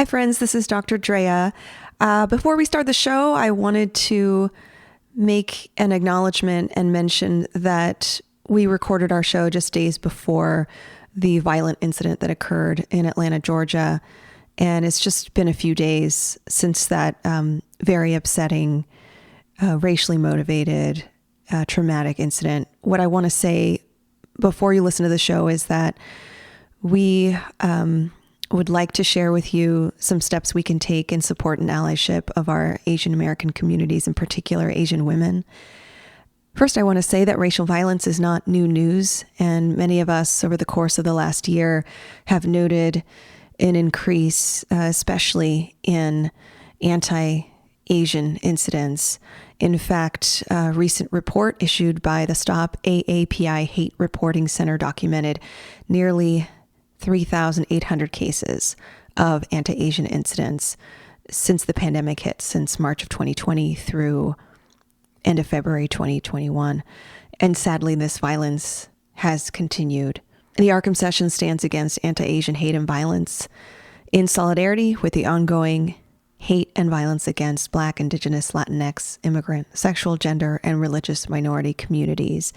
Hi, friends. This is Dr. Drea. Before we start the show, I wanted to make an acknowledgement and mention that we recorded our show just days before the violent incident that occurred in Atlanta, Georgia. And it's just been a few days since that very upsetting, racially motivated, traumatic incident. What I want to say before you listen to the show is that we would like to share with you some steps we can take in support and allyship of our Asian American communities, in particular Asian women. First, I want to say that racial violence is not new news, and many of us over the course of the last year have noted an increase, especially in anti-Asian incidents. In fact, a recent report issued by the Stop AAPI Hate Reporting Center documented nearly 3,800 cases of anti-Asian incidents since the pandemic hit, since March of 2020 through end of February 2021. And sadly, this violence has continued. The Arkham Session stands against anti-Asian hate and violence in solidarity with the ongoing hate and violence against Black, Indigenous, Latinx, immigrant, sexual, gender, and religious minority communities.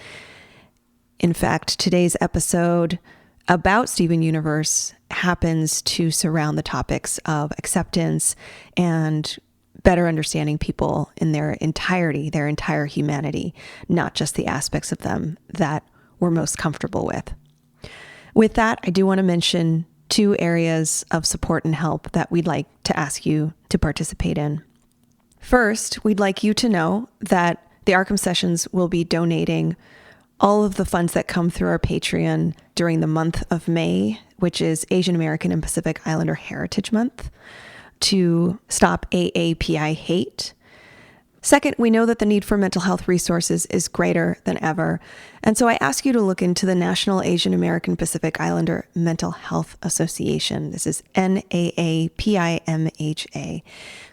In fact, today's episode about Steven Universe happens to surround the topics of acceptance and better understanding people in their entirety, their entire humanity, not just the aspects of them that we're most comfortable with. With that, I do want to mention two areas of support and help that we'd like to ask you to participate in. First, we'd like you to know that the Arkham Sessions will be donating all of the funds that come through our Patreon during the month of May, which is Asian American and Pacific Islander Heritage Month, to stop AAPI hate. Second, we know that the need for mental health resources is greater than ever. And so I ask you to look into the National Asian American Pacific Islander Mental Health Association. This is NAAPIMHA,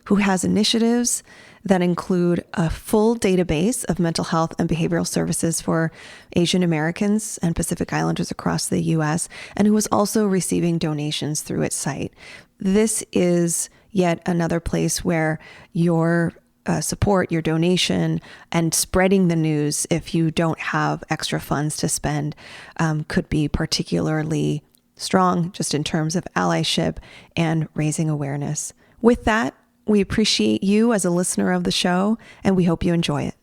who has initiatives that include a full database of mental health and behavioral services for Asian Americans and Pacific Islanders across the U.S., and who is also receiving donations through its site. This is yet another place where your support, your donation, and spreading the news, if you don't have extra funds to spend, could be particularly strong just in terms of allyship and raising awareness. With that, we appreciate you as a listener of the show, and we hope you enjoy it.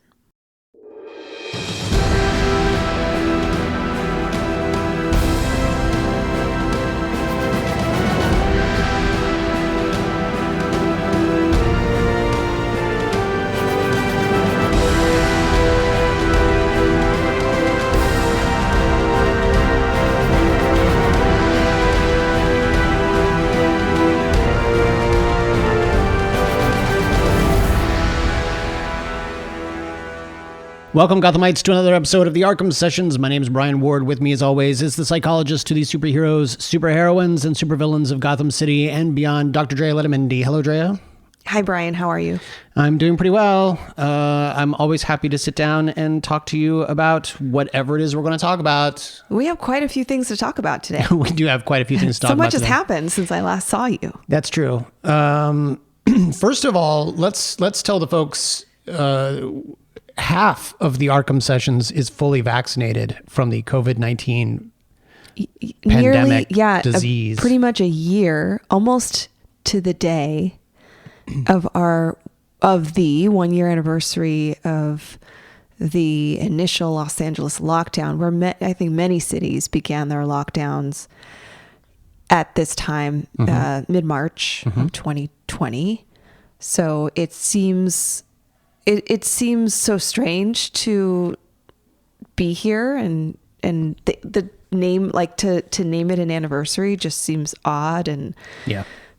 Welcome, Gothamites, to another episode of the Arkham Sessions. My name is Brian Ward. With me, as always, is the psychologist to the superheroes, superheroines, and supervillains of Gotham City and beyond, Dr. Drea Letamendi. Hello, Drea. Hi, Brian. How are you? I'm doing pretty well. I'm always happy to sit down and talk to you about whatever it is we're going to talk about. We have quite a few things to talk about today. We do have quite a few things to talk about. So much has happened since I last saw you. That's true. First of all, let's tell the folks... half of the Arkham Sessions is fully vaccinated from the COVID-19 pandemic disease. Pretty much a year, almost to the day of the 1 year anniversary of the initial Los Angeles lockdown, where I think many cities began their lockdowns at this time, mid-March of 2020. So it seems so strange to be here, and the name, like to name it an anniversary, just seems odd and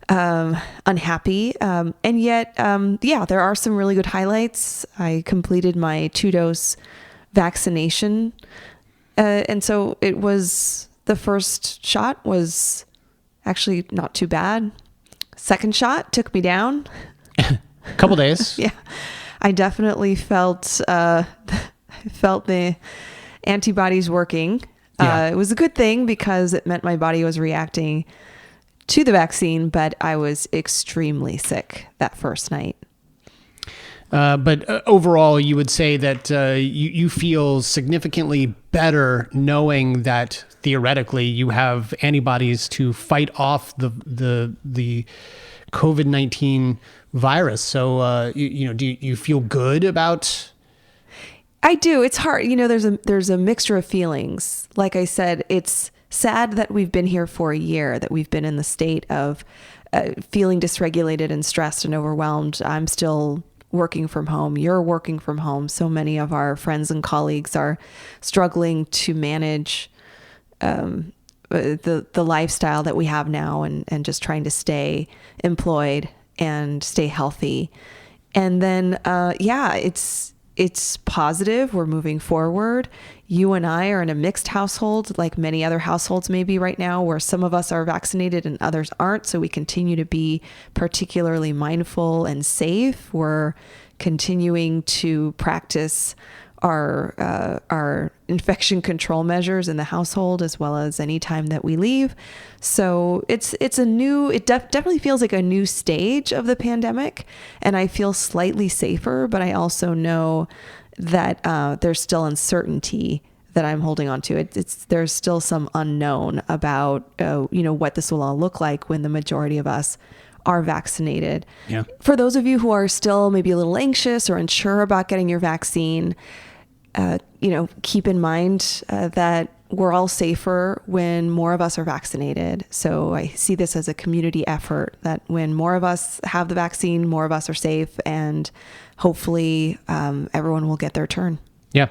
unhappy. And yet, there are some really good highlights. I completed my 2-dose vaccination, and so it was, the first shot was actually not too bad. Second shot took me down. Couple days. Yeah. I definitely felt the antibodies working. It was a good thing because it meant my body was reacting to the vaccine, but I was extremely sick that first night. But overall, you would say that you feel significantly better knowing that theoretically you have antibodies to fight off the COVID-19 virus. So, do you feel good about? I do. It's hard. There's a mixture of feelings. Like I said, it's sad that we've been here for a year, that we've been in the state of feeling dysregulated and stressed and overwhelmed. I'm still working from home. You're working from home. So many of our friends and colleagues are struggling to manage the lifestyle that we have now and just trying to stay employed and stay healthy. And then, it's positive. We're moving forward. You and I are in a mixed household, like many other households maybe right now, where some of us are vaccinated and others aren't. So we continue to be particularly mindful and safe. We're continuing to practice our infection control measures in the household, as well as any time that we leave. So it definitely feels like a new stage of the pandemic, and I feel slightly safer, but I also know that there's still uncertainty that I'm holding on to. There's still some unknown about what this will all look like when the majority of us are vaccinated. Yeah. For those of you who are still maybe a little anxious or unsure about getting your vaccine, keep in mind that we're all safer when more of us are vaccinated. So I see this as a community effort, that when more of us have the vaccine, more of us are safe, and hopefully everyone will get their turn. Yeah.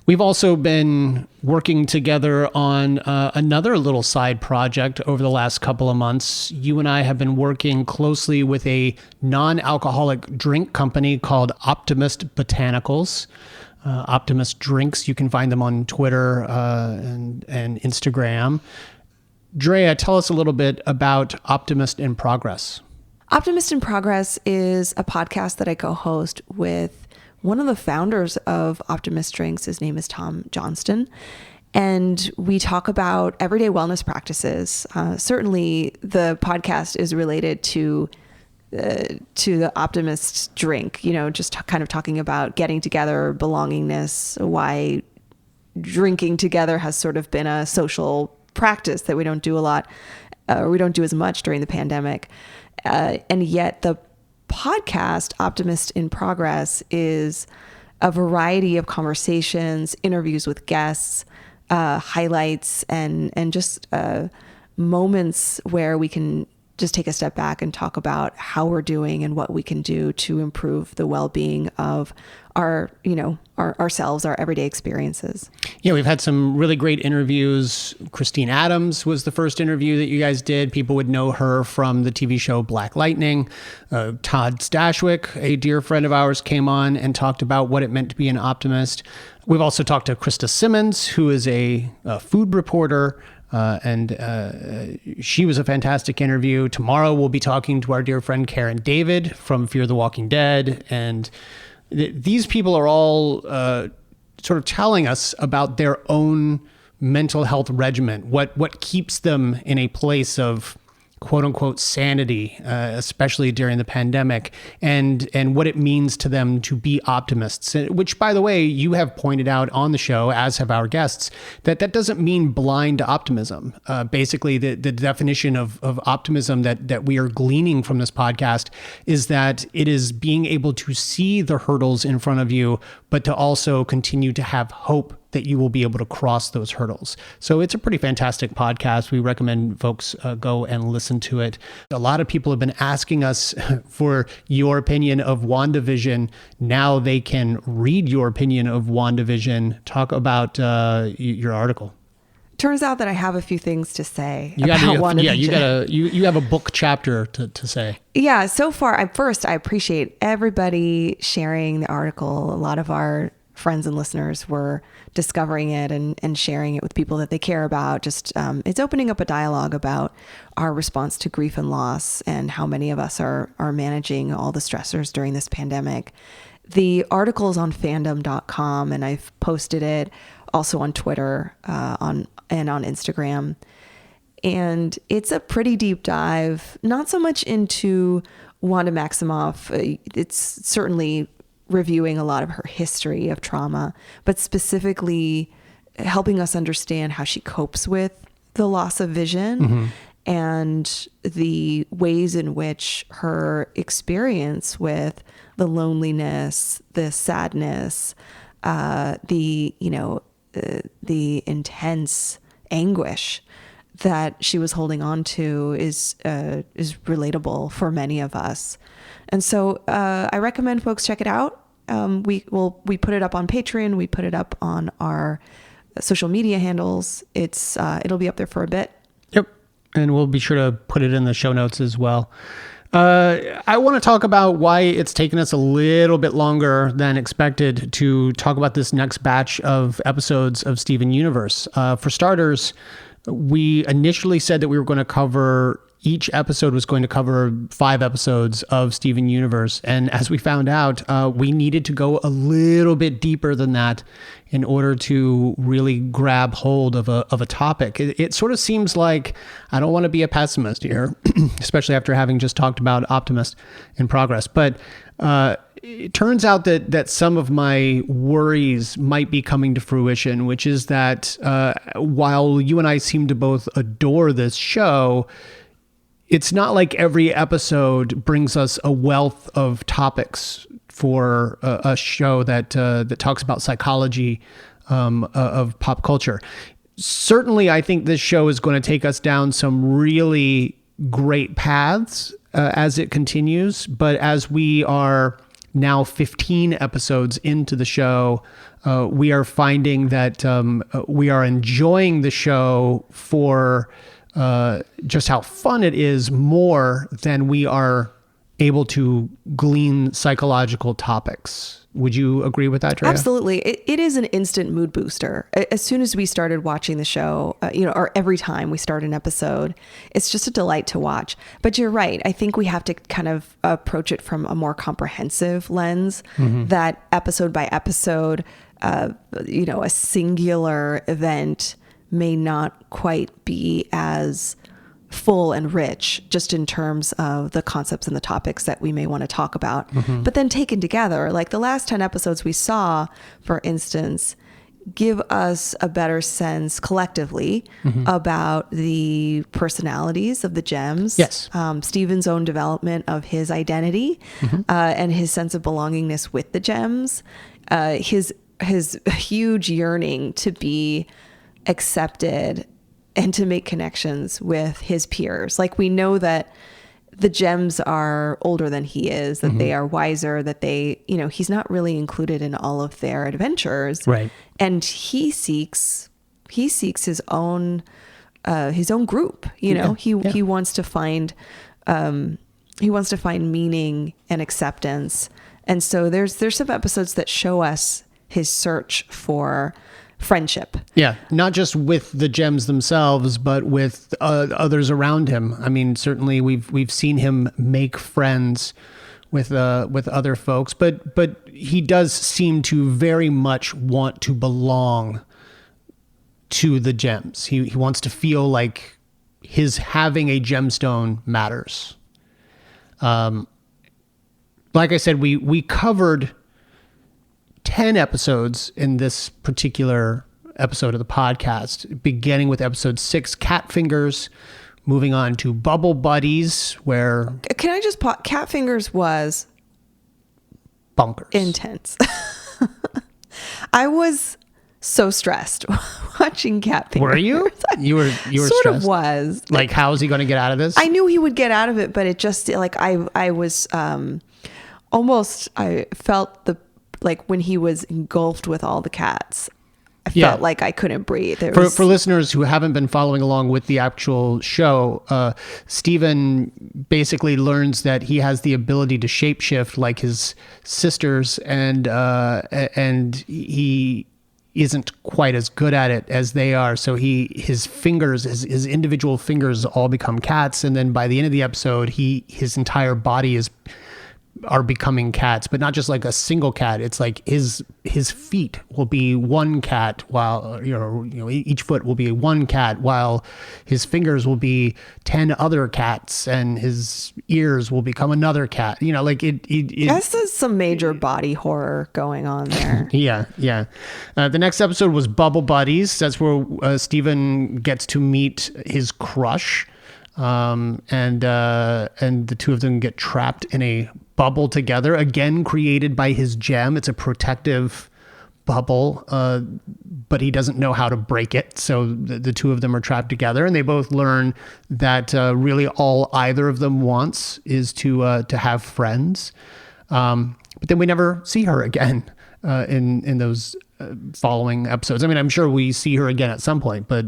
We've also been working together on another little side project over the last couple of months. You and I have been working closely with a non-alcoholic drink company called Optimist Botanicals. Optimist Drinks. You can find them on Twitter and Instagram. Drea, tell us a little bit about Optimist in Progress. Optimist in Progress is a podcast that I co-host with one of the founders of Optimist Drinks. His name is Tom Johnston. And we talk about everyday wellness practices. Certainly the podcast is related to the Optimist drink, just kind of talking about getting together, belongingness, why drinking together has sort of been a social practice that we don't do a lot, or we don't do as much during the pandemic. And yet the podcast, Optimist in Progress, is a variety of conversations, interviews with guests, highlights, and just moments where we can just take a step back and talk about how we're doing and what we can do to improve the well-being of ourselves, our everyday experiences. Yeah, we've had some really great interviews. Christine Adams was the first interview that you guys did. People would know her from the TV show Black Lightning. Todd Stashwick, a dear friend of ours, came on and talked about what it meant to be an optimist. We've also talked to Krista Simmons, who is a food reporter. She was a fantastic interview. Tomorrow we'll be talking to our dear friend Karen David from Fear the Walking Dead. And these people are all sort of telling us about their own mental health regimen, what keeps them in a place of quote unquote sanity, especially during the pandemic, and what it means to them to be optimists, which, by the way, you have pointed out on the show, as have our guests, that doesn't mean blind optimism. Basically, the definition of optimism that we are gleaning from this podcast is that it is being able to see the hurdles in front of you, but to also continue to have hope that you will be able to cross those hurdles. So it's a pretty fantastic podcast. We recommend folks go and listen to it. A lot of people have been asking us for your opinion of WandaVision. Now they can read your opinion of WandaVision. Talk about your article. Turns out that I have a few things to say about WandaVision. Yeah, you have a book chapter to say. Yeah, so far, I appreciate everybody sharing the article. A lot of our friends and listeners were discovering it and sharing it with people that they care about. Just it's opening up a dialogue about our response to grief and loss and how many of us are managing all the stressors during this pandemic. The article is on fandom.com, and I've posted it also on Twitter and on Instagram. And it's a pretty deep dive, not so much into Wanda Maximoff. It's certainly reviewing a lot of her history of trauma, but specifically helping us understand how she copes with the loss of vision and the ways in which her experience with the loneliness, the sadness, the intense anguish that she was holding on to is relatable for many of us. And so I recommend folks check it out. We put it up on Patreon. We put it up on our social media handles. It'll be up there for a bit. Yep. And we'll be sure to put it in the show notes as well. I want to talk about why it's taken us a little bit longer than expected to talk about this next batch of episodes of Steven Universe. For starters, we initially said that we were going to cover, each episode was going to cover 5 episodes of Steven Universe. And as we found out, we needed to go a little bit deeper than that in order to really grab hold of a topic. It sort of seems like, I don't want to be a pessimist here, especially after having just talked about Optimist in Progress, but it turns out that some of my worries might be coming to fruition, which is that while you and I seem to both adore this show, it's not like every episode brings us a wealth of topics for a show that talks about psychology of pop culture. Certainly, I think this show is going to take us down some really great paths as it continues. But as we are now 15 episodes into the show, we are finding that we are enjoying the show for just how fun it is more than we are able to glean psychological topics. Would you agree with that, Drea? Absolutely. It is an instant mood booster. As soon as we started watching the show, or every time we start an episode, it's just a delight to watch. But you're right. I think we have to kind of approach it from a more comprehensive lens, that episode by episode, a singular event may not quite be as full and rich just in terms of the concepts and the topics that we may want to talk about. But then taken together, like the last 10 episodes we saw, for instance, give us a better sense collectively about the personalities of the gems. Yes. Steven's own development of his identity and his sense of belongingness with the gems, his huge yearning to be accepted and to make connections with his peers. Like, we know that the gems are older than he is, that they are wiser, that they, he's not really included in all of their adventures. Right. And he seeks his own group, he wants to find meaning and acceptance. And so there's some episodes that show us his search for friendship. Yeah, not just with the gems themselves, but with others around him. I mean, certainly we've seen him make friends with other folks, but he does seem to very much want to belong to the gems. He wants to feel like his having a gemstone matters. Like I said, we covered 10 episodes in this particular episode of the podcast, beginning with episode 6, Cat Fingers, moving on to Bubble Buddies, where... Can I just pause? Cat Fingers was... bonkers. Intense. I was so stressed watching Cat Fingers. Were you? You were sort stressed? Of was. Like, how is he going to get out of this? I knew he would get out of it, but it just, like, I was almost... I felt like when he was engulfed with all the cats, I felt like I couldn't breathe. For listeners who haven't been following along with the actual show, Steven basically learns that he has the ability to shapeshift like his sisters, and he isn't quite as good at it as they are. So his fingers, his individual fingers all become cats. And then by the end of the episode, his entire body is are becoming cats, but not just like a single cat. It's like his feet will be one cat, while each foot will be one cat, while his fingers will be 10 other cats, and his ears will become another cat. Like it This is some major body horror going on there. Yeah. The next episode was Bubble Buddies. That's where Steven gets to meet his crush. And the two of them get trapped in a bubble together, again created by his gem. It's a protective bubble, but he doesn't know how to break it. So the two of them are trapped together, and they both learn that really all either of them wants is to have friends. But then we never see her again in those following episodes. I mean, I'm sure we see her again at some point, but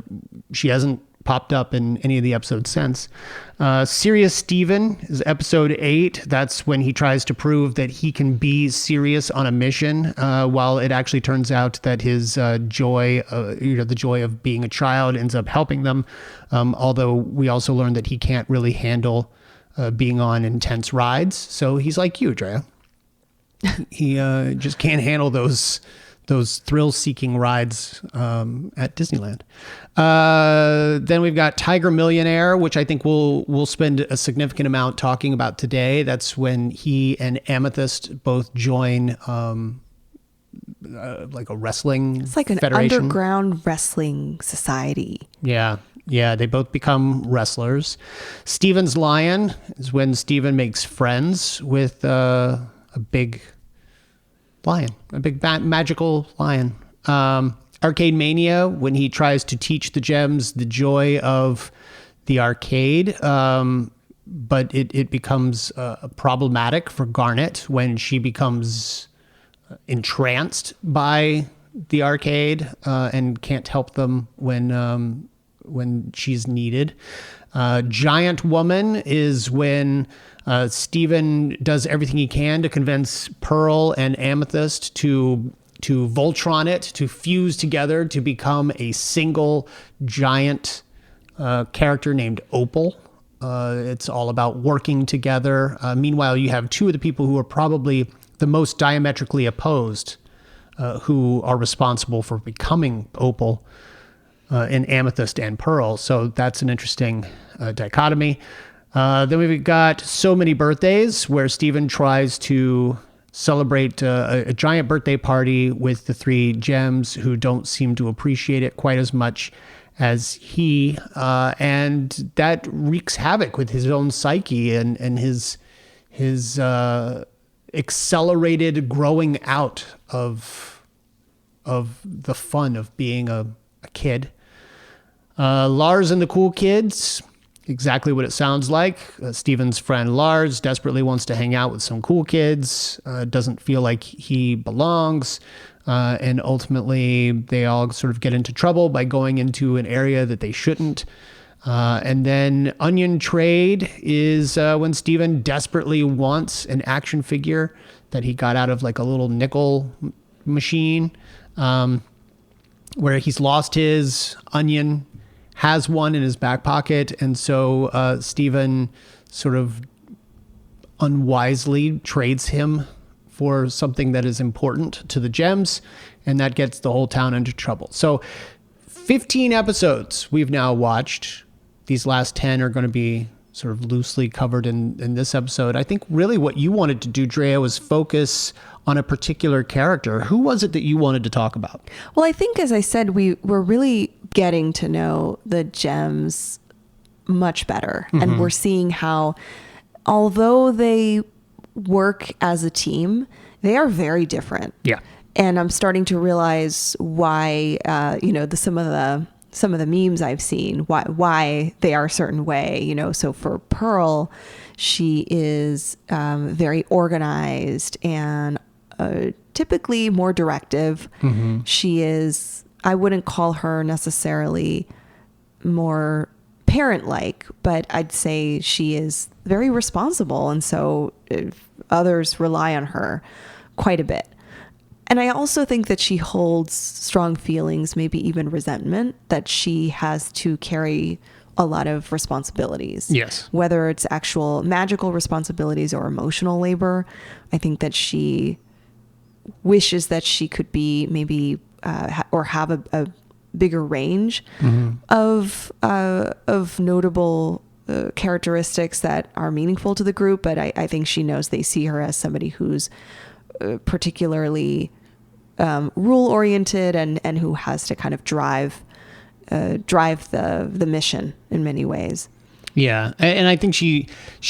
she hasn't popped up in any of the episodes since. Serious Steven is episode 8. That's when he tries to prove that he can be serious on a mission, while it actually turns out that his joy, the joy of being a child, ends up helping them. Although we also learn that he can't really handle being on intense rides. So he's like you, Drea. He just can't handle those thrill-seeking rides at Disneyland. Then we've got Tiger Millionaire, which I think we'll spend a significant amount talking about today. That's when he and Amethyst both join like a wrestling It's like an federation. underground wrestling society. Yeah, they both become wrestlers. Steven's Lion is when Steven makes friends with a big lion, a big magical lion. Arcade Mania, when he tries to teach the gems the joy of the arcade, but it becomes problematic for Garnet when she becomes entranced by the arcade and can't help them when she's needed. Giant Woman is when Steven does everything he can to convince Pearl and Amethyst to Voltron it, to fuse together to become a single giant character named Opal. It's all about working together. Meanwhile, you have two of the people who are probably the most diametrically opposed, who are responsible for becoming Opal, in Amethyst and Pearl. So that's an interesting dichotomy. Then we've got So Many Birthdays, where Steven tries to celebrate a giant birthday party with the three gems who don't seem to appreciate it quite as much as he, and that wreaks havoc with his own psyche and his accelerated growing out of the fun of being a kid. Lars and the Cool Kids, exactly what it sounds like. Steven's friend Lars desperately wants to hang out with some cool kids, doesn't feel like he belongs, and ultimately they all sort of get into trouble by going into an area that they shouldn't. And then Onion Trade is when Steven desperately wants an action figure that he got out of like a little nickel machine, where he's lost his. Onion has one in his back pocket, and so Steven sort of unwisely trades him for something that is important to the gems, and that gets the whole town into trouble. So 15 episodes we've now watched. These last 10 are going to be sort of loosely covered in this episode. I think really what you wanted to do, Drea, was focus on a particular character. Who was it that you wanted to talk about? Well, I think, as I said, we're really getting to know the gems much better. Mm-hmm. And we're seeing how, although they work as a team, they are very different. Yeah. And I'm starting to realize why, some of the memes I've seen, why they are a certain way, So for Pearl, she is very organized and typically more directive. Mm-hmm. She is, I wouldn't call her necessarily more parent-like, but I'd say she is very responsible. And so others rely on her quite a bit. And I also think that she holds strong feelings, maybe even resentment, that she has to carry a lot of responsibilities. Yes. Whether it's actual magical responsibilities or emotional labor. I think that she wishes that she could be maybe or have a bigger range of notable characteristics that are meaningful to the group. But I think she knows they see her as somebody who's particularly rule oriented and who has to kind of drive the mission in many ways. Yeah, and I think she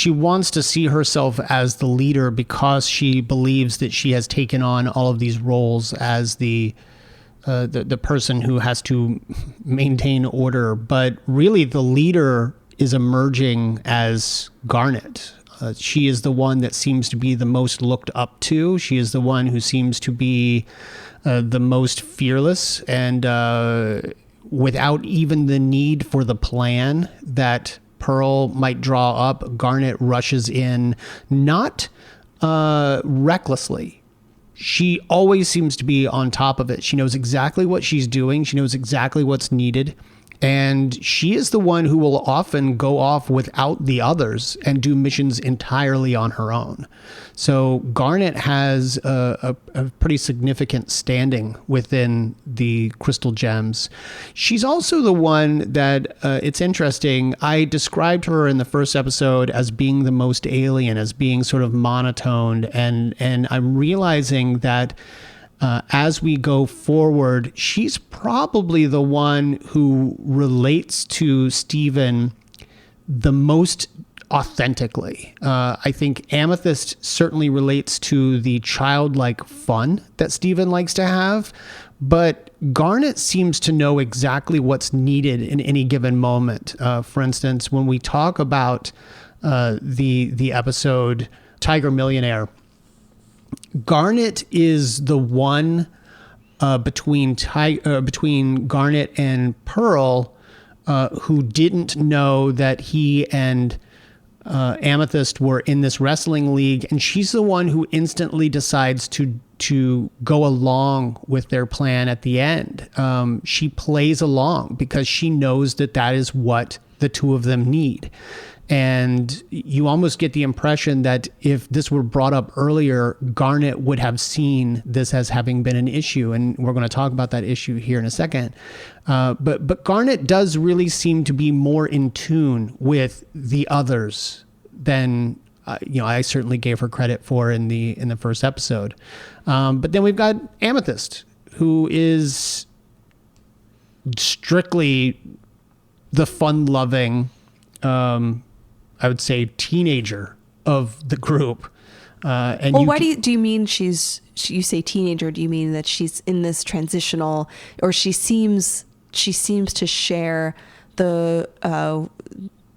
wants to see herself as the leader because she believes that she has taken on all of these roles as the person who has to maintain order. But really, the leader is emerging as Garnet. She is the one that seems to be the most looked up to. She is the one who seems to be the most fearless and without even the need for the plan that Pearl might draw up, Garnet rushes in, not recklessly. She always seems to be on top of it. She knows exactly what she's doing. She knows exactly what's needed. And she is the one who will often go off without the others and do missions entirely on her own. So Garnet has a pretty significant standing within the Crystal Gems. She's also the one that, it's interesting, I described her in the first episode as being the most alien, as being sort of monotoned. And I'm realizing that as we go forward, she's probably the one who relates to Stephen the most authentically. I think Amethyst certainly relates to the childlike fun that Stephen likes to have, but Garnet seems to know exactly what's needed in any given moment. For instance, when we talk about the episode Tiger Millionaire, Garnet is the one between Garnet and Pearl who didn't know that he and Amethyst were in this wrestling league, and she's the one who instantly decides to go along with their plan at the end. She plays along because she knows that is what the two of them need. And you almost get the impression that if this were brought up earlier, Garnet would have seen this as having been an issue. And we're going to talk about that issue here in a second. But Garnet does really seem to be more in tune with the others than I certainly gave her credit for in the first episode. But then we've got Amethyst, who is strictly the fun-loving, I would say, teenager of the group. Why do you mean you say teenager? Do you mean that she's in this transitional, or she seems to share the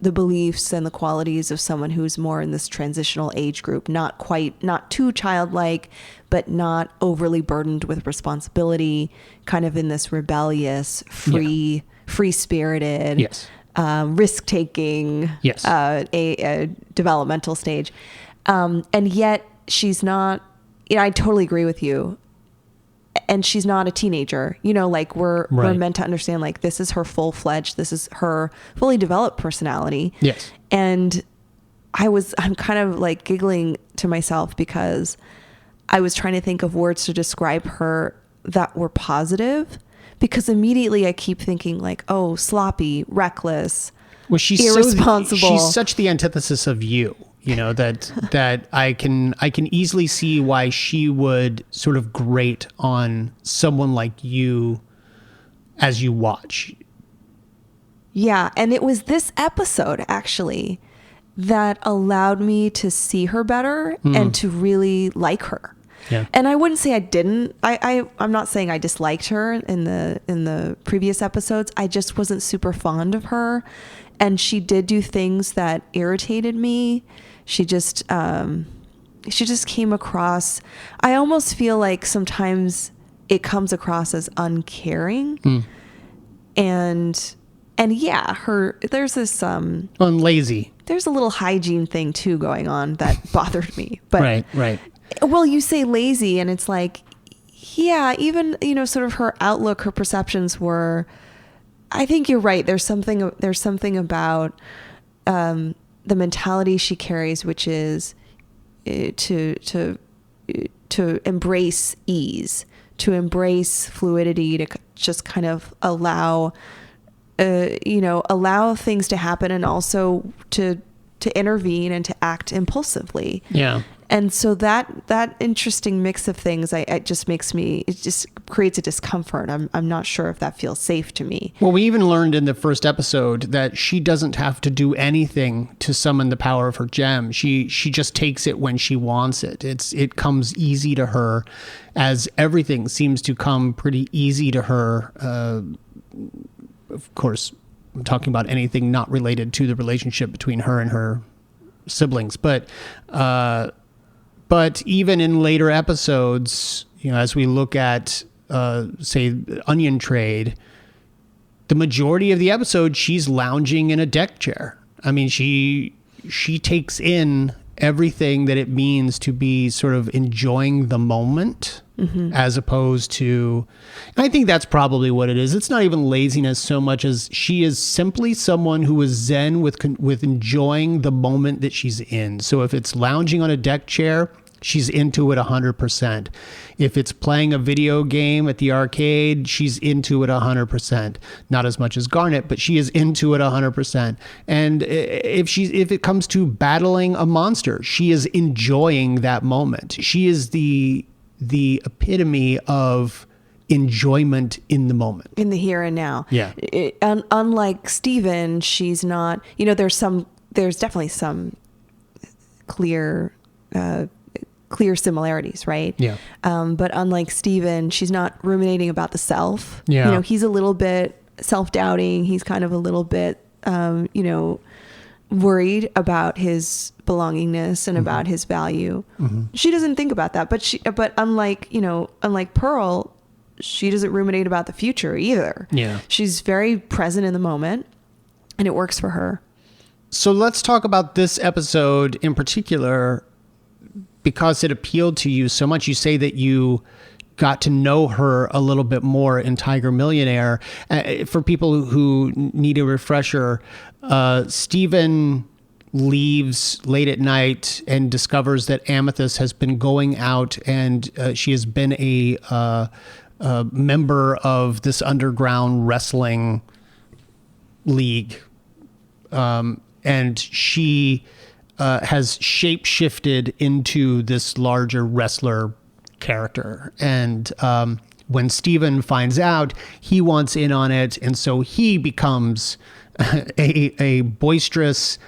beliefs and the qualities of someone who's more in this transitional age group, not too childlike, but not overly burdened with responsibility, kind of in this rebellious, free-spirited, yes, risk-taking, yes, a developmental stage. And yet she's not, I totally agree with you. And she's not a teenager, like we're meant to understand, like, this is her full-fledged, this is her fully developed personality. Yes. And I'm kind of like giggling to myself because I was trying to think of words to describe her that were positive, because immediately I keep thinking like, oh, sloppy, reckless, she's irresponsible. She's such the antithesis of you. That I can easily see why she would sort of grate on someone like you as you watch. Yeah, and it was this episode actually that allowed me to see her better and to really like her. Yeah. And I wouldn't say I didn't. I'm not saying I disliked her in the previous episodes. I just wasn't super fond of her, and she did do things that irritated me. She just came across, I almost feel like sometimes it comes across as uncaring. And yeah, there's this, lazy. There's a little hygiene thing too going on that bothered me. But right. Well, you say lazy and it's like, yeah, even, sort of her outlook, her perceptions were I think you're right. There's something about the mentality she carries, which is to embrace ease, to embrace fluidity, to just kind of allow things to happen, and also to intervene and to act impulsively. Yeah. And so that interesting mix of things, it just creates a discomfort. I'm not sure if that feels safe to me. Well, we even learned in the first episode that she doesn't have to do anything to summon the power of her gem. She just takes it when she wants it. It comes easy to her, as everything seems to come pretty easy to her. Of course, I'm talking about anything not related to the relationship between her and her siblings, but even in later episodes, as we look at, say, Onion Trade, the majority of the episode, she's lounging in a deck chair. I mean, she takes in everything that it means to be sort of enjoying the moment, as opposed to, and I think that's probably what it is. It's not even laziness so much as she is simply someone who is zen with enjoying the moment that she's in. So if it's lounging on a deck chair, she's into it 100%. If it's playing a video game at the arcade, she's into it 100%. Not as much as Garnet, but she is into it 100%. And if it comes to battling a monster, she is enjoying that moment. She is the epitome of enjoyment in the moment, in the here and now. Yeah. Unlike Steven, she's not. There's definitely some clear similarities, right? Yeah. But unlike Steven, she's not ruminating about the self. Yeah. He's a little bit self-doubting. He's kind of a little bit, worried about his belongingness and about his value. She doesn't think about that, but unlike Pearl, she doesn't ruminate about the future either. Yeah. She's very present in the moment, and it works for her. So let's talk about this episode in particular, because it appealed to you so much. You say that you got to know her a little bit more in Tiger Millionaire. For people who need a refresher, Steven leaves late at night and discovers that Amethyst has been going out, and she has been a member of this underground wrestling league. And she has shape-shifted into this larger wrestler character. And when Steven finds out, he wants in on it. And so he becomes a boisterous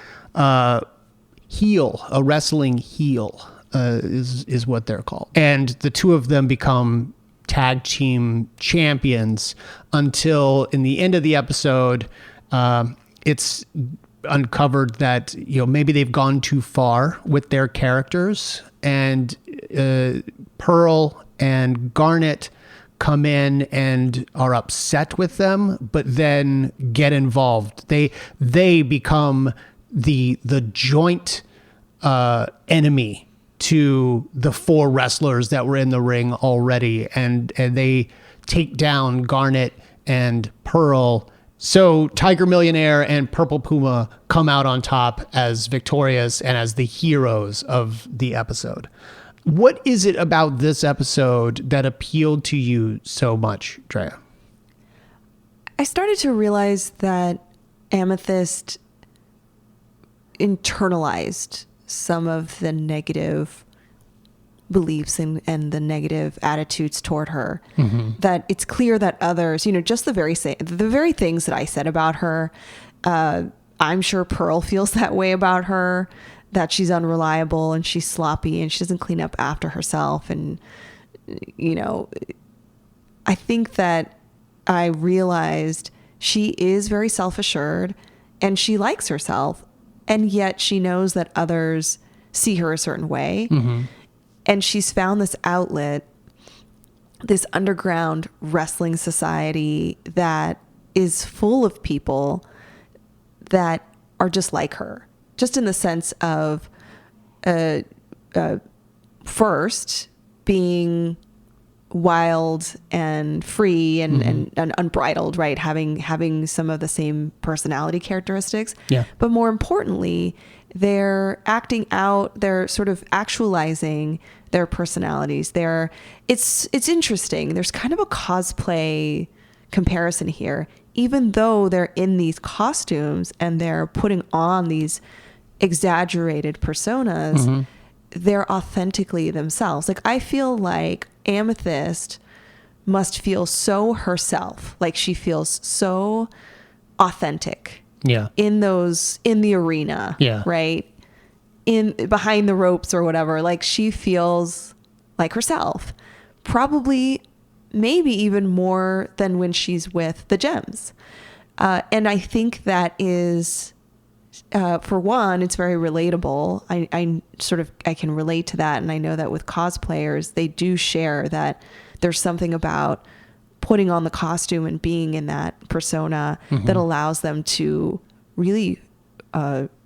heel, a wrestling heel is what they're called. And the two of them become tag team champions until in the end of the episode, it's uncovered that maybe they've gone too far with their characters, and Pearl and Garnet come in and are upset with them, but then get involved. They become the joint enemy to the four wrestlers that were in the ring already, and they take down Garnet and Pearl. So Tiger Millionaire and Purple Puma come out on top as victorious and as the heroes of the episode. What is it about this episode that appealed to you so much, Drea? I started to realize that Amethyst internalized some of the negative beliefs and the negative attitudes toward her. That it's clear that others, just the very things that I said about her, I'm sure Pearl feels that way about her, that she's unreliable and she's sloppy and she doesn't clean up after herself. And, I think that I realized she is very self-assured and she likes herself, and yet she knows that others see her a certain way. And she's found this outlet, this underground wrestling society that is full of people that are just like her, just in the sense of first being wild and free and unbridled, right? Having some of the same personality characteristics. Yeah. But more importantly, they're acting out, they're sort of actualizing their personalities. It's interesting. There's kind of a cosplay comparison here. Even though they're in these costumes and they're putting on these exaggerated personas, they're authentically themselves. Like, I feel like Amethyst must feel so herself, like she feels so authentic. Yeah. In the arena. Yeah. Right. In behind the ropes or whatever. Like, she feels like herself. Probably, maybe even more than when she's with the gems. And I think that is, for one, it's very relatable. I can relate to that. And I know that with cosplayers, they do share that there's something about putting on the costume and being in that persona that allows them to really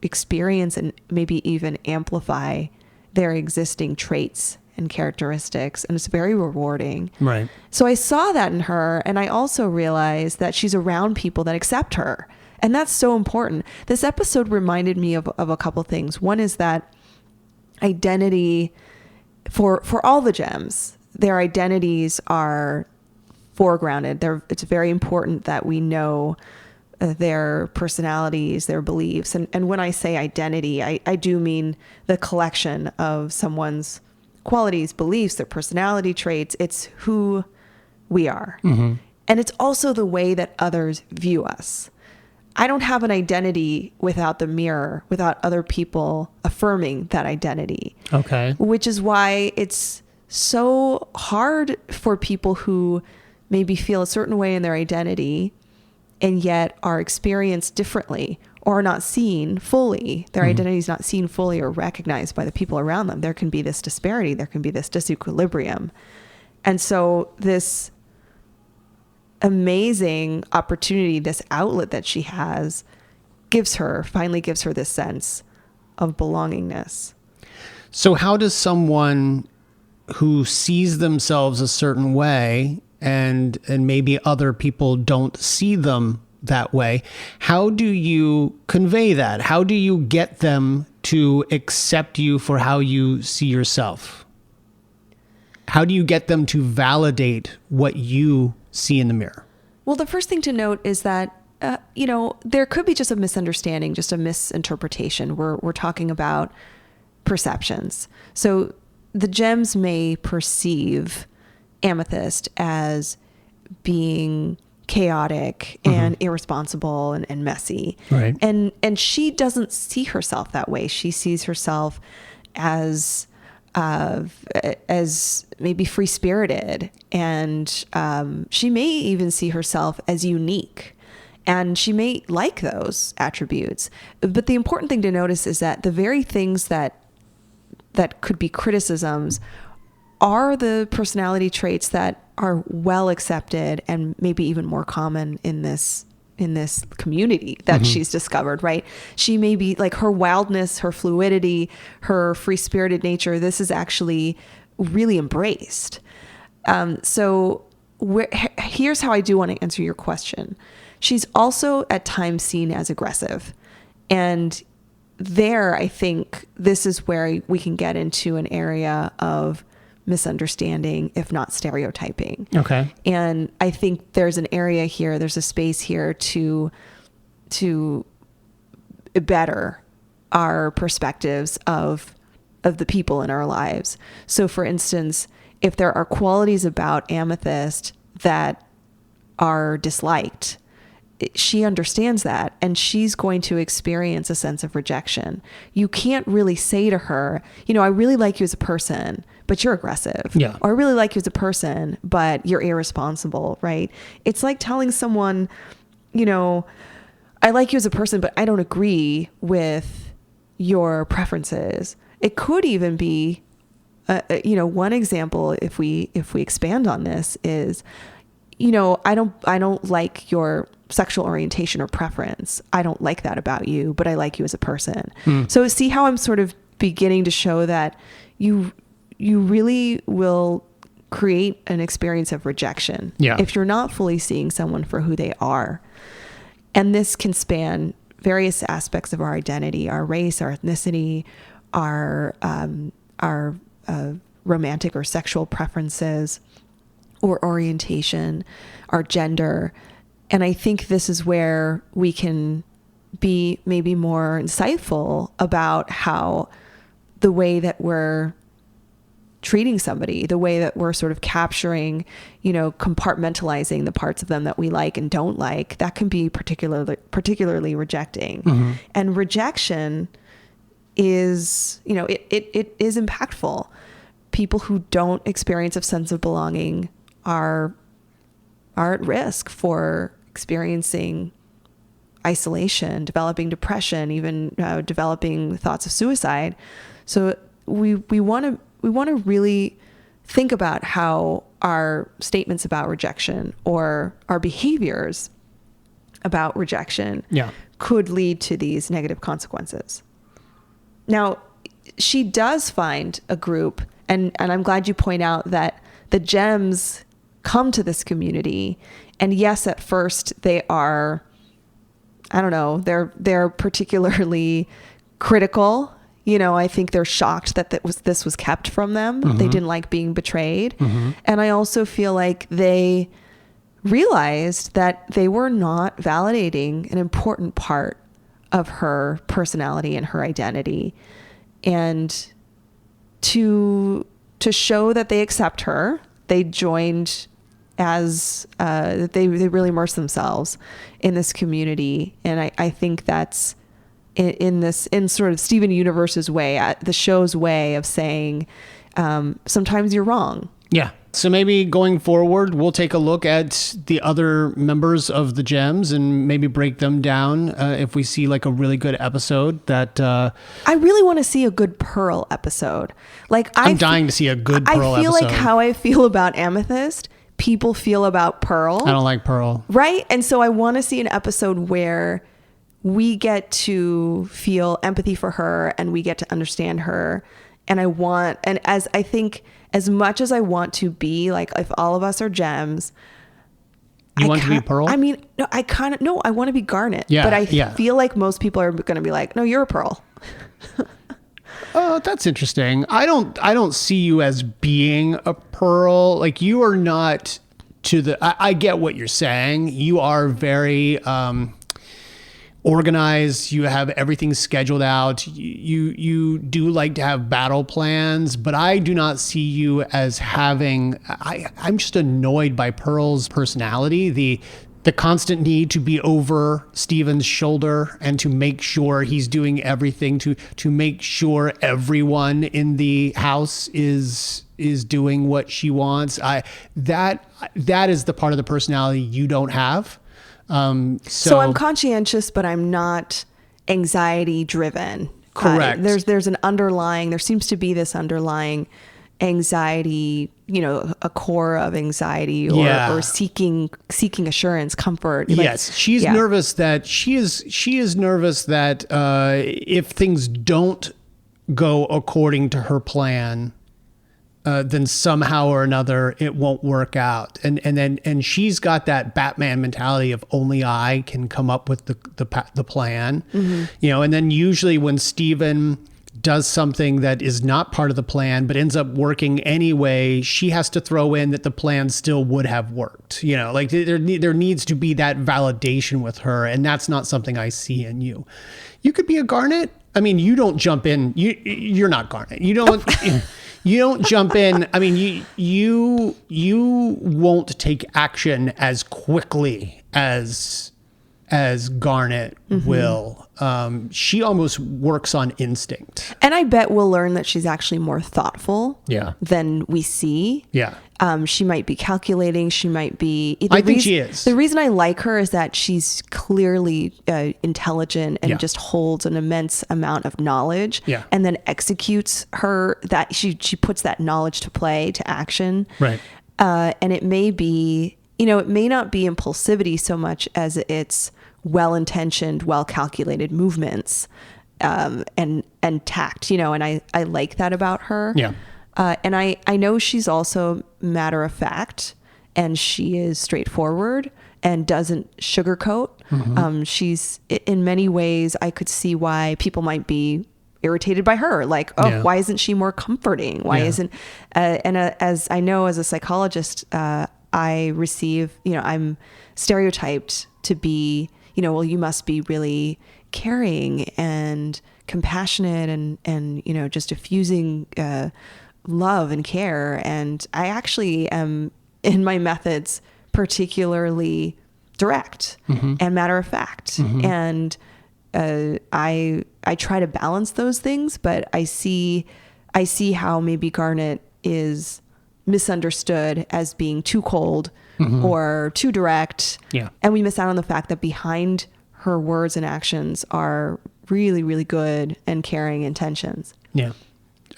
experience and maybe even amplify their existing traits and characteristics. And it's very rewarding. Right. So I saw that in her. And I also realized that she's around people that accept her. And that's so important. This episode reminded me of a couple things. One is that identity for all the gems, their identities are foregrounded. It's very important that we know their personalities, their beliefs. And when I say identity, I do mean the collection of someone's qualities, beliefs, their personality traits. It's who we are. And it's also the way that others view us. I don't have an identity without the mirror, without other people affirming that identity. Okay. Which is why it's so hard for people who maybe feel a certain way in their identity and yet are experienced differently or not seen fully. Their identity is not seen fully or recognized by the people around them. There can be this disparity. There can be this disequilibrium. And so this amazing opportunity, this outlet that she has, finally gives her this sense of belongingness. So how does someone who sees themselves a certain way and maybe other people don't see them that way, how do you convey that? How do you get them to accept you for how you see yourself? How do you get them to validate what you see in the mirror? Well, the first thing to note is that, there could be just a misunderstanding, just a misinterpretation. We're talking about perceptions. So the gems may perceive Amethyst as being chaotic and irresponsible and messy. Right. And she doesn't see herself that way. She sees herself as maybe free-spirited, and she may even see herself as unique, and she may like those attributes. But the important thing to notice is that the very things that could be criticisms are the personality traits that are well accepted and maybe even more common in this community that she's discovered, right? She may be like, her wildness, her fluidity, her free-spirited nature, this is actually really embraced. So here's how I do want to answer your question. She's also at times seen as aggressive. And there, I think this is where we can get into an area of misunderstanding, if not stereotyping. Okay. And I think there's an area here, there's a space here to better our perspectives of the people in our lives. So for instance, if there are qualities about Amethyst that are disliked, she understands that, and she's going to experience a sense of rejection. You can't really say to her, I really like you as a person, but you're aggressive. Yeah. Or I really like you as a person, but you're irresponsible, right? It's like telling someone, I like you as a person, but I don't agree with your preferences. It could even be, one example, if we expand on this, is, I don't like your sexual orientation or preference. I don't like that about you, but I like you as a person. So see how I'm sort of beginning to show that you really will create an experience of rejection. Yeah. If you're not fully seeing someone for who they are. And this can span various aspects of our identity, our race, our ethnicity, our romantic or sexual preferences or orientation, our gender. And I think this is where we can be maybe more insightful about how the way that we're treating somebody, the way that we're sort of capturing, compartmentalizing the parts of them that we like and don't like, that can be particularly rejecting. Mm-hmm. And rejection is, it is impactful. People who don't experience a sense of belonging are at risk for experiencing isolation, developing depression, even developing thoughts of suicide. So we want to really think about how our statements about rejection or our behaviors about rejection could lead to these negative consequences. Now, she does find a group, and I'm glad you point out that the gems come to this community. And yes, at first they are, I don't know, they're particularly critical. I think they're shocked that this was kept from them. Mm-hmm. They didn't like being betrayed. Mm-hmm. And I also feel like they realized that they were not validating an important part of her personality and her identity. And to show that they accept her, they joined as they really immerse themselves in this community. And I think that's in sort of Steven Universe's way, the show's way of saying, sometimes you're wrong. Yeah. So maybe going forward, we'll take a look at the other members of the Gems and maybe break them down if we see like a really good episode that... I really want to see a good Pearl episode. I'm dying to see a good Pearl episode. I feel like how I feel about Amethyst, people feel about Pearl. I don't like Pearl. Right? And so I want to see an episode where we get to feel empathy for her and we get to understand her. And I think as much as I want to be like, if all of us are Gems, you want to be Pearl? I mean, no, I want to be Garnet. Yeah, but I feel like most people are going to be like, no, you're a Pearl. Oh, that's interesting. I don't see you as being a Pearl. Like, you are not I get what you're saying. You are very, organized. You have everything scheduled out. You do like to have battle plans, but I do not see you as having, I'm just annoyed by Pearl's personality. The constant need to be over Steven's shoulder and to make sure he's doing everything to make sure everyone in the house is doing what she wants. That is the part of the personality you don't have. So I'm conscientious, but I'm not anxiety driven. Correct. There seems to be this underlying anxiety, a core of anxiety or seeking assurance, comfort. Yes. She's nervous that she is nervous that, if things don't go according to her plan, then somehow or another it won't work out. And she's got that Batman mentality of only I can come up with the plan, mm-hmm. And then usually when Steven does something that is not part of the plan, but ends up working anyway, she has to throw in that the plan still would have worked. Like there needs to be that validation with her. And that's not something I see in you. You could be a Garnet. I mean, you don't jump in. You're not Garnet. You don't... You don't jump in. I mean, you won't take action as quickly as Garnet mm-hmm. will. She almost works on instinct. And I bet we'll learn that she's actually more thoughtful than we see. Yeah. She might be calculating. She might be... I think she is. The reason I like her is that she's clearly intelligent and just holds an immense amount of knowledge and then executes that she puts that knowledge to play, to action. Right. And it may be, it may not be impulsivity so much as it's well-intentioned, well-calculated movements and tact, and I like that about her. Yeah. And I know she's also matter of fact, and she is straightforward and doesn't sugarcoat. She's, in many ways, I could see why people might be irritated by her. Like, why isn't she more comforting? Why isn't, as I know, as a psychologist, I receive, I'm stereotyped to be, well, you must be really caring and compassionate and just diffusing love and care. And I actually am, in my methods, particularly direct and matter of fact. And I try to balance those things, but I see how maybe Garnet is misunderstood as being too cold or too direct. Yeah. And we miss out on the fact that behind her words and actions are really, really good and caring intentions. Yeah.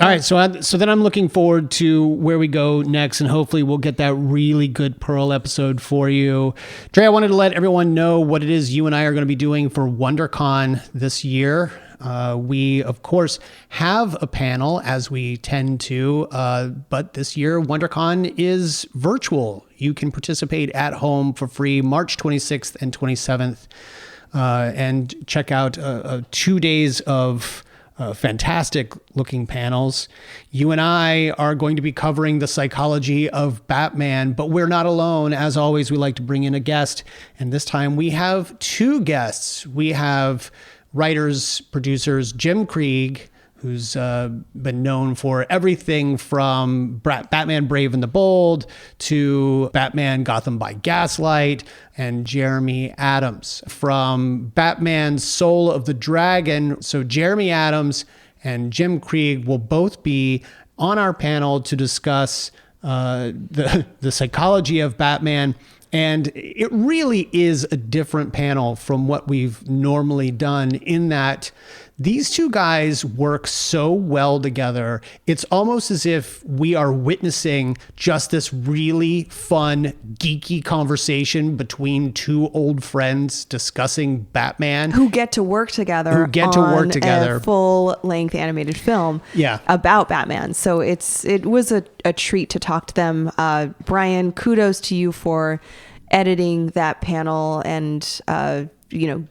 All right. So then I'm looking forward to where we go next, and hopefully we'll get that really good Pearl episode for you. Drea, I wanted to let everyone know what it is you and I are going to be doing for WonderCon this year. We, of course, have a panel, as we tend to, but this year WonderCon is virtual. You can participate at home for free March 26th and 27th, and check out 2 days of fantastic looking panels. You and I are going to be covering the psychology of Batman, but we're not alone. As always, we like to bring in a guest, and this time we have two guests. We have writers, producers, Jim Krieg, who's been known for everything from Batman Brave and the Bold to Batman Gotham by Gaslight, and Jeremy Adams from Batman Soul of the Dragon. So Jeremy Adams and Jim Krieg will both be on our panel to discuss the psychology of Batman. And it really is a different panel from what we've normally done, in that these two guys work so well together. It's almost as if we are witnessing just this really fun, geeky conversation between two old friends discussing Batman. Who get to work together on a full-length animated film about Batman. So it was a treat to talk to them. Brian, kudos to you for editing that panel and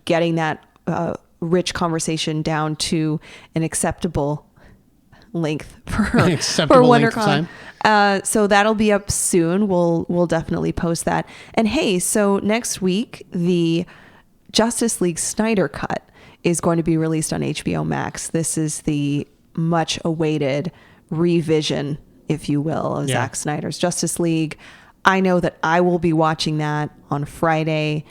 getting that rich conversation down to an acceptable length for WonderCon. So that'll be up soon. We'll definitely post that. And hey, so next week the Justice League Snyder Cut is going to be released on HBO Max. This is the much awaited revision, if you will, of Zack Snyder's Justice League. I know that I will be watching that on Friday.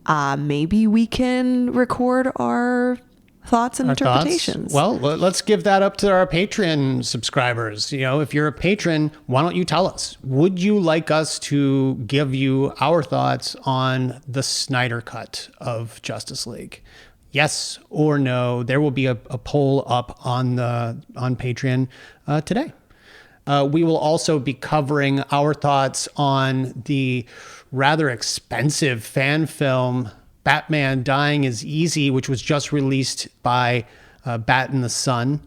Maybe we can record our thoughts and interpretations. Well, let's give that up to our Patreon subscribers. If you're a patron, why don't you tell us? Would you like us to give you our thoughts on the Snyder Cut of Justice League? Yes or no? There will be a poll up on Patreon today. We will also be covering our thoughts on the rather expensive fan film Batman Dying is Easy, which was just released by Bat in the Sun.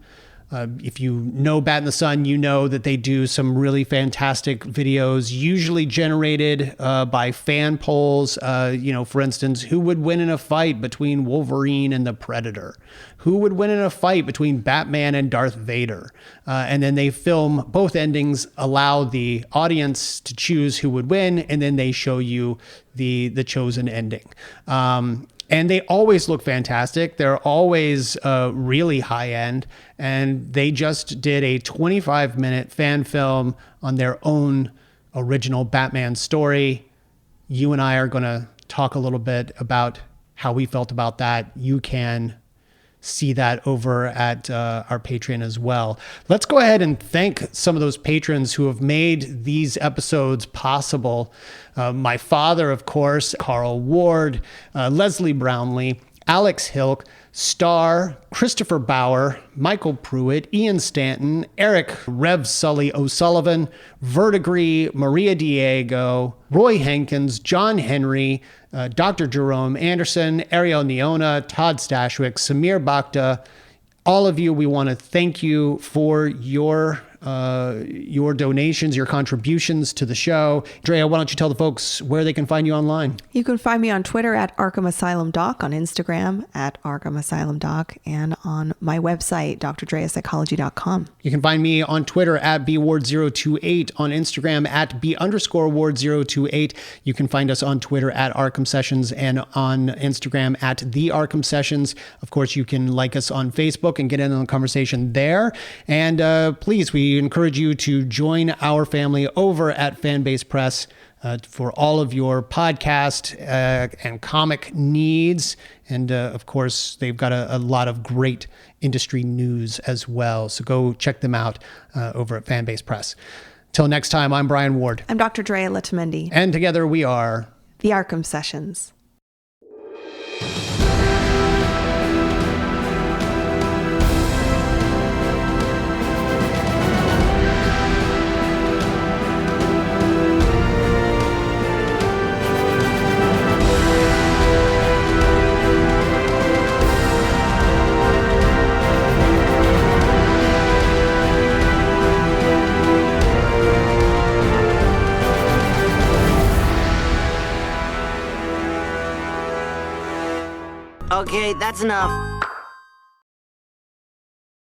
If you know Bat in the Sun, you know that they do some really fantastic videos, usually generated by fan polls. For instance, who would win in a fight between Wolverine and the Predator? Who would win in a fight between Batman and Darth Vader? And then they film both endings, allow the audience to choose who would win, and then they show you the chosen ending. And they always look fantastic. They're always really high end. And they just did a 25-minute fan film on their own original Batman story. You and I are going to talk a little bit about how we felt about that. You can see that over at our Patreon as well. Let's go ahead and thank some of those patrons who have made these episodes possible. My father, of course, Carl Ward, Leslie Brownlee, Alex Hilk, Starr, Christopher Bauer, Michael Pruitt, Ian Stanton, Eric Rev Sully O'Sullivan, Vertigree, Maria Diego, Roy Hankins, John Henry, Dr. Jerome Anderson, Ariel Neona, Todd Stashwick, Samir Bakhta. All of you, we want to thank you for your your donations, your contributions to the show. Drea, why don't you tell the folks where they can find you online? You can find me on Twitter at Arkham Asylum Doc, on Instagram at Arkham Asylum Doc, and on my website, drdreapsychology.com. You can find me on Twitter at bward028, on Instagram at b_ward028. You can find us on Twitter at Arkham Sessions and on Instagram at the Arkham Sessions. Of course, you can like us on Facebook and get in on the conversation there. And please, we encourage you to join our family over at Fanbase Press for all of your podcast and comic needs. And of course, they've got a lot of great industry news as well. So go check them out over at Fanbase Press. Till next time, I'm Brian Ward. I'm Dr. Drea Letamendi. And together we are The Arkham Sessions. Okay, that's enough.